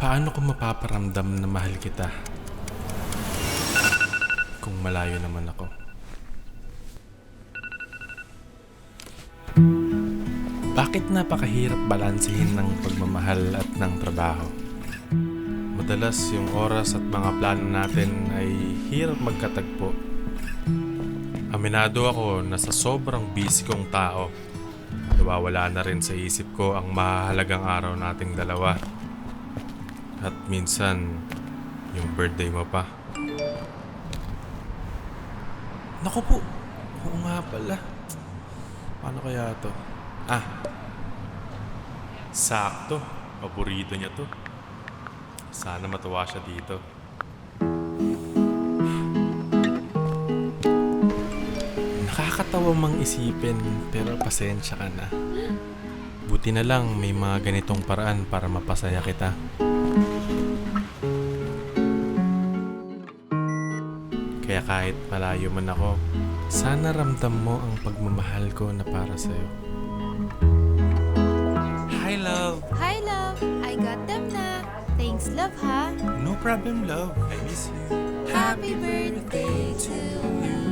Paano ko mapaparamdam na mahal kita kung malayo naman ako? Bakit napakahirap balansehin ng pagmamahal at ng trabaho? Madalas yung oras at mga plano natin ay hirap magkatagpo. Aminado ako na sa sobrang busy kong tao, nawawala na rin sa isip ko ang mahalagang araw nating dalawa. At minsan, yung birthday mo pa. Naku po, oo nga pala. Paano kaya to? Sakto. Paborito niya to. Sana matuwa siya dito. Nakakatawa mang isipin, pero pasensya ka na. Buti na lang may mga ganitong paraan para mapasaya kita. Kaya kahit malayo man ako, sana ramdam mo ang pagmamahal ko na para sa'yo. Hi, love! Hi, love. I got them na. Thanks, love, ha? No problem, love. I miss you. Happy birthday to you.